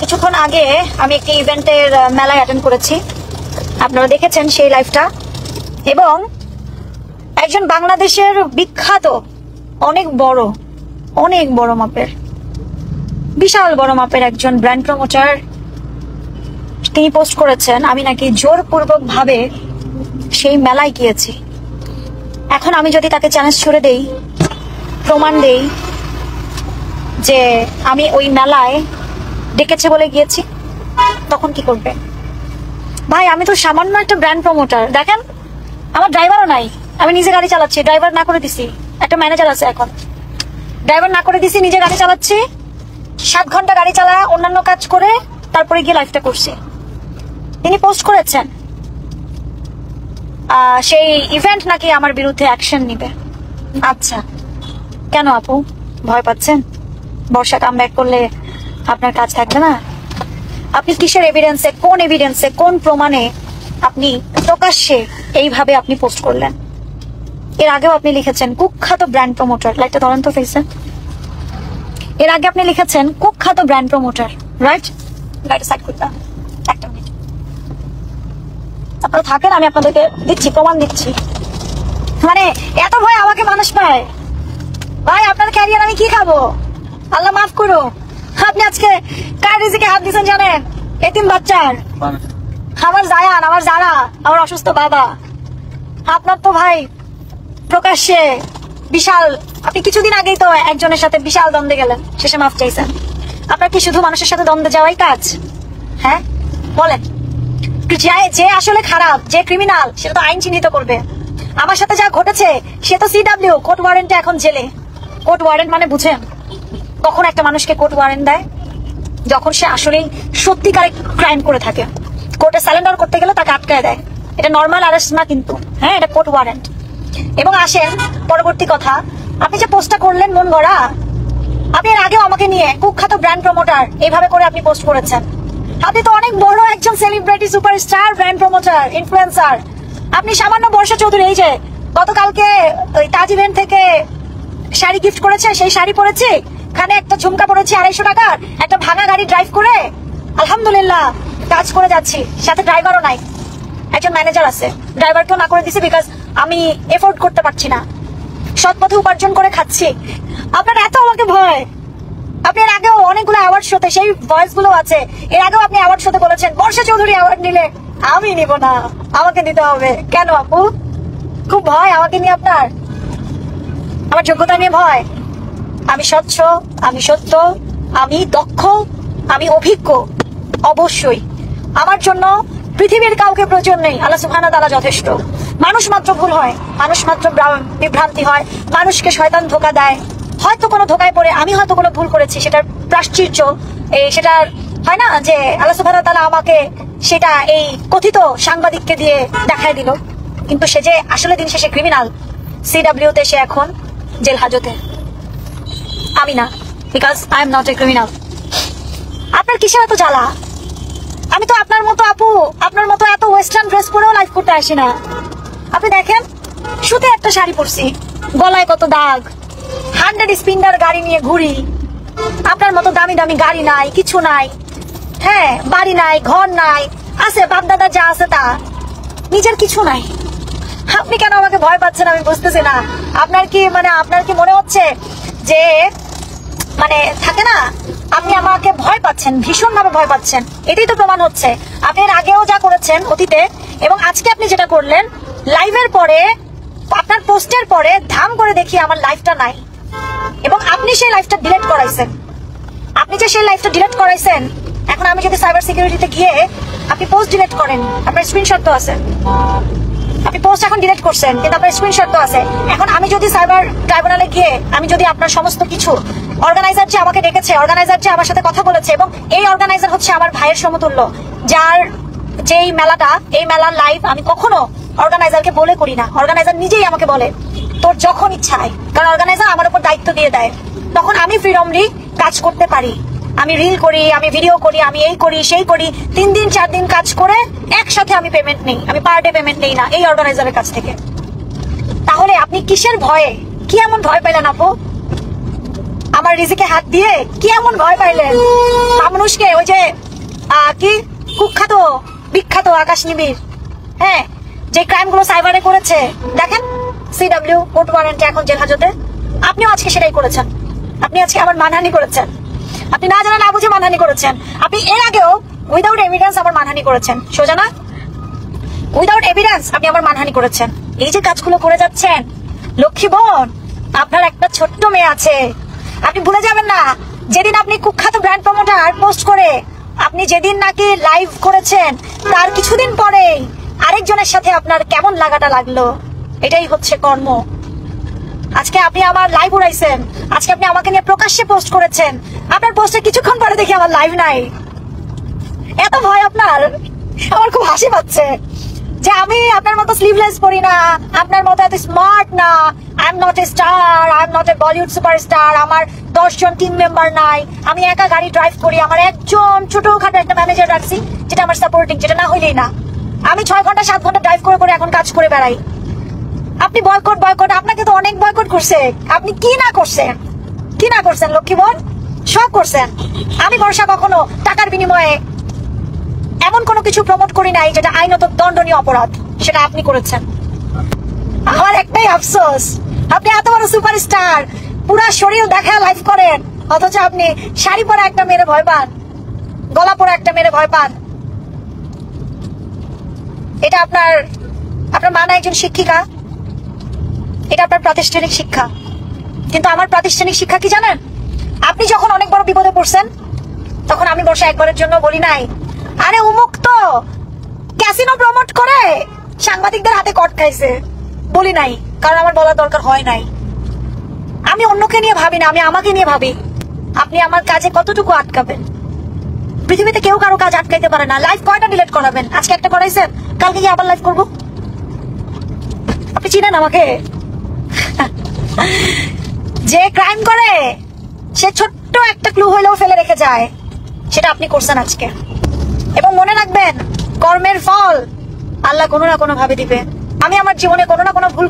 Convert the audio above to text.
কিছুক্ষণ আগে আমি একটি ইভেন্টের মেলায় অ্যাটেন্ড করেছি, আপনারা দেখেছেন সেই লাইভটা। এবং একজন বাংলাদেশের বিখ্যাত অনেক বড় মাপের, বিশাল বড় মাপের একজন ব্র্যান্ড প্রমোটার, তিনি পোস্ট করেছেন আমি নাকি জোরপূর্বক ভাবে সেই মেলায় গিয়েছি। এখন আমি যদি তাকে চ্যালেঞ্জ ছুড়ে দেই, প্রমাণ দেই যে আমি ওই মেলায় ডেকেছে বলে গিয়েছি, তখন কি করবে? ভাই আমি তো সামান্য একটা ব্র্যান্ড প্রমোটার, দেখেন আমার ড্রাইভারও নাই, আমি নিজে গাড়ি চালাচ্ছি, ড্রাইভার না করে দিছি, একটা ম্যানেজার আছে, এখন ড্রাইভার না করে দিছি, নিজে গাড়ি চালাচ্ছি, 7 ঘন্টা গাড়ি চালা অন্যান্য কাজ করে তারপরে গিয়ে লাইফটা করছি। তিনি পোস্ট করেছেন সেই ইভেন্ট নাকি আমার বিরুদ্ধে অ্যাকশন নিবে। আচ্ছা কেন আপু ভয় পাচ্ছেন? বর্ষা কামব্যাক করলে আপনার কাজ থাকবে না? আপনি কিসের এভিডেন্সে, কোন প্রমাণে আপনি প্রকাশ্যে এইভাবে আপনি পোস্ট করলেন? এর আগেও আপনি লিখেছেন কুখ্যাত ব্র্যান্ড প্রমোটার, লাইটটা ধরেন তো ফেসে। এর আগে আপনি লিখেছেন কুখ্যাত brand promoter, right? Light side করতে একটা মিনিট, আপনারা থাকেন, আমি আপনাদেরকে দিচ্ছি, প্রমাণ দিচ্ছি। মানে এত ভয় আমাকে মানুষ পায়? ভাই আপনার ক্যারিয়ার আমি কি খাবো? আল্লাহ মাফ করো। আপনি আজকে কার রিজিকে হাত দিয়েছেন জানেন? এতিম বাচ্চার, আমার জায়ান, আমার যারা, আমার অসুস্থ বাবা। আপনার তো ভাই প্রকাশ্যে বিশাল, আপনি কিছুদিন আগেই তো একজনের সাথে বিশাল দ্বন্দ্বে গেলেন, শেষে মাফ চাইছেন। আপনার কি শুধু মানুষের সাথে দ্বন্দ্বে যাওয়াই কাজ? হ্যাঁ বলেন, যে আসলে খারাপ, যে ক্রিমিনাল, সেটা তো আইন চিহ্নিত করবে। আমার সাথে যা ঘটেছে সে তো সিডব্লিউ, কোর্ট ওয়ারেন্টে এখন জেলে। কোর্ট ওয়ারেন্ট মানে বুঝেন? কখন একটা মানুষকে কোর্ট ওয়ারেন্ট দেয়? যখন সে আসলেই সত্যিকারে ক্রাইম করে থাকে। কোর্টে সারেন্ডার করতে গেলে তাকে আটকায় দেয়, এটা নর্মাল অ্যারেস্ট না কিন্তু, হ্যাঁ এটা কোর্ট ওয়ারেন্ট। এবং আসেন পরবর্তী কথা, আপনি যে পোস্টটা করলেন মন গড়া, আপনি এর আগেও আমাকে নিয়ে কুখ্যাত ব্র্যান্ড প্রমোটার এইভাবে করে আপনি পোস্ট করেছেন। আপনি তো অনেক বড় একজন celebrity, superstar, brand promoter, influencer. আপনি সামান্য বর্ষা চৌধুরী, এই যে গতকালকে ওই তাজ ইভেন্ট থেকে শাড়ি গিফট করেছে, সেই শাড়ি পরেছি, এখানে একটা ঝুমকা পরেছি 250 টাকার, একটা ভাঙা গাড়ি ড্রাইভ করে আলহামদুলিল্লাহ কাজ করে যাচ্ছি, সাথে ড্রাইভারও নাই, একজন ম্যানেজার আছে, ড্রাইভারকেও না করে দিছি বিকজ আমি এফোর্ড করতে পারছি না, সৎ পথে উপার্জন করে খাচ্ছি। আপনার এত আমাকে ভয়? আপনি এর আগেও অনেকগুলো অ্যাওয়ার্ড শোতে, সেই ভয়েস গুলো আছে, এর আগেও আপনি অ্যাওয়ার্ড শোতে বলেছেন বর্ষা চৌধুরী অ্যাওয়ার্ড নিলে আমি নিব না, আমাকে দিতে হবে। কেন আপু? খুব ভয় আমাকে নিয়ে আপনার? আমার যোগ্যতা নিয়ে ভয়? আমি স্বচ্ছ, আমি সত্য, আমি দক্ষ, আমি অভিজ্ঞ, অবশ্যই আমার জন্য পৃথিবীর কাউকে প্রয়োজন নেই, আল্লাহ সুবহানাহু ওয়া তাআলা যথেষ্ট। মানুষ মাত্র ভুল হয়, মানুষ মাত্র বিভ্রান্তি হয়, মানুষকে শয়তান ধোঁকা দেয়, হয়তো কোনো ধোঁকায় পড়ে আমি হয়তো কোনো ভুল করেছি, সেটার প্রাশ্চিত্য সেটার হয় না যে আল্লাহ সুবহানাহু ওয়া তাআলা আমাকে সেটা এই কথিত সাংবাদিককে দিয়ে দেখায় দিল, কিন্তু সে যে আসলে দিন শেষে ক্রিমিনাল, সিডব্লিউতে সে এখন জেল হাজতে, আমি না, because I am not a criminal. আপনার কিসের এত জ্বালা? আমি তো আপনার মতো আপু, আপনার মতো এত ওয়েস্টার্ন ড্রেস পরেও লাইভ করতে আসি না। আপনি দেখেন শুতে একটা শাড়ি পরছি, গলায় কত দাগ, 100 স্পিন্ডার গাড়ি নিয়ে ঘুরি, আপনার মতো দামি দামি গাড়ি নাই, কিছু নাই, হ্যাঁ বাড়ি নাই, ঘর নাই, আছে বাপদাদা যা আছে তা, নিজের কিছু নাই। আপনি কেন আমাকে ভয় পাচ্ছেন আমি বুঝতেছি না। আপনার কি মনে হচ্ছে যে মানে থাকে না, আপনি আমাকে ভয় পাচ্ছেন, ভীষণ ভাবে ভয় পাচ্ছেন, এটাই তো প্রমাণ হচ্ছে। আপনি এর আগেও যা করেছেন অতীতে, এবং আজকে আপনি যেটা করলেন লাইভের পরে, আপনার পোস্টের পরে ধাম করে দেখি আমার লাইফটা নাই, এবং আপনি সেই লাইফটা ডিলিট করাইছেন। আপনি যে সেই লাইফটা ডিলিট করাইছেন, এখন আমি যদি সাইবার সিকিউরিটিতে গিয়ে আপনি পোস্ট ডিলিট করেন, আপনার স্ক্রিনশট তো আছে, আপনি পোস্ট এখন ডিলিট করছেন কিন্তু আপনার স্ক্রিনশট তো আছে। এখন আমি যদি সাইবার ট্রাইব্যুনালে গিয়ে আমি যদি আপনার সমস্ত কিছু, অর্গানাইজার যে আমাকে ডেকেছে, অর্গানাইজার যে আমার সাথে কথা বলেছে, এবং এই অর্গানাইজার হচ্ছে আমার ভাইয়ের সমতুল্য, যার যেই মেলাটা, এই মেলার লাইভ আমি কখনো অর্গানাইজারকে বলে করি না, অর্গানাইজার নিজেই আমাকে বলে তোর যখন ইচ্ছায়, কারণ অর্গানাইজার আমার উপর দায়িত্ব দিয়ে দেয়, তখন আমি ফ্রিডমলি কাজ করতে পারি। আমি রিল করি, আমি ভিডিও করি, আমি এই করি সেই করি, 3 দিন 4 দিন কাজ করে একসাথে আমি পেমেন্ট নেই, আমি পার ডে পেমেন্ট নেই না এই অর্গানাইজারের কাছ থেকে। তাহলে আপনি কিসের ভয়ে, কি এমন ভয় পেলেন আপু? আমার রিজিকে হাত দিয়ে কি এমন ভয় পাইলেন মানুষকে? ওই যে কি কুখ্যাত বিখ্যাত আকাশ নিবিড়, হ্যাঁ, যে ক্রাইম গুলো সাইবারে করেছে, দেখেন সিডব্লিউ কোর্ট ওয়ারেন্টে এখন জেল হাজতে, আপনিও আজকে সেটাই করেছেন। আপনি আজকে আমার মানহানি করেছেন, আপনি না জানা না বুঝে মানহানি করেছেন। আপনি এর আগেও উইদাউট এভিডেন্স আমার মানহানি করেছেন, সোজা না? উইদাউট এভিডেন্স আপনি আমার মানহানি করেছেন। এই যে কাজগুলো করে যাচ্ছেন, লক্ষ্মী বোন, আপনার একটা ছোট্ট মেয়ে আছে, আপনি ভুলে যাবেন না। যেদিন আপনি কুখ্যাত ব্র্যান্ড প্রমোটার পোস্ট করে আপনি যেদিন নাকি লাইভ করেছেন, তার কিছুদিন পরেই আরেকজনের সাথে আপনার কেমন লাগাটা লাগলো। এটাই হচ্ছে কর্ম। আজকে আপনি আমার লাইভ উড়াইছেন, আজকে আপনি আমাকে নিয়ে প্রকাশ্যে পোস্ট করেছেন, আপনার পোস্টে কিছুক্ষণ পরে দেখি আমার লাইভ নাই। এত ভয় আপনার, আমার খুব হাসি পাচ্ছে যে আমি আপনার মতো স্লিভলেস পরি না, আপনার মতো এত স্মার্ট না। I am not a star, I am not a Bollywood superstar. আমার 10 জন টিম মেম্বার নাই, আমি একা গাড়ি ড্রাইভ করি। আমার একজন ছোটখাটো একটা ম্যানেজার রাখছি, যেটা আমার সাপোর্টিং, যেটা না হইলেই না। আমি 6 ঘন্টা 7 ঘন্টা ড্রাইভ করে করে এখন কাজ করে বেড়াই। আপনি বয়কট বয়কট, আপনাকে তো অনেক বয়কট করছে। আপনি কি না করছেন, কি না করছেন লক্ষ্মী বোন? সব করছেন। আমি বর্ষা কখনো টাকার বিনিময়ে এমন কোনো কিছু প্রমোট করি নাই যেটা আইনত দণ্ডনীয় অপরাধ, সেটা আপনি করেছেন। আমার একটাই আফসোস, আপনি এত বড় সুপারস্টার, পুরা শরীর দেখা লাইভ করেন, অথচ আপনি শাড়ি পরা একটা মেরে ভয় পান, গলা পরা একটা মেরে ভয় পান। এটা আপনার মা না একজন শিক্ষিকা, এটা আপনার প্রাতিষ্ঠানিক শিক্ষা। কিন্তু আমার প্রাতিষ্ঠানিক শিক্ষা কি জানেন? আপনি যখন অনেক বড় বিপদে পড়ছেন, তখন আমি বর্ষা একবারের জন্য বলি নাই আরে উমুক তো ক্যাসিনো প্রমোট করে সাংবাদিকদের হাতে কট খাইছে, বলি নাই, কারণ আমার বলার দরকার হয় নাই। আমি অন্যকে নিয়ে ভাবি না, আমি আমাকে নিয়ে ভাবি। আপনি আমার কাজে কতটুকু আটকাবেন? পৃথিবীতে কেউ কারো কাজ আটকাইতে পারে না। লাইভ কয়টা ডিলিট করাবেন? আজকে একটা করাইছেন, কালকে কি আবার লাইভ করবো? আপনি চিনেন আমাকে? যে ক্রাইম করে সে ছোট্ট একটা ক্লু হইলেও ফেলে রেখে যায়, সেটা আপনি করছেন আজকে। এবং মনে রাখবেন, কর্মের ফল আল্লাহ কোনো না কোনো ভাবে দিবে। আমি আমার জীবনে কোনো না কোনো ভুল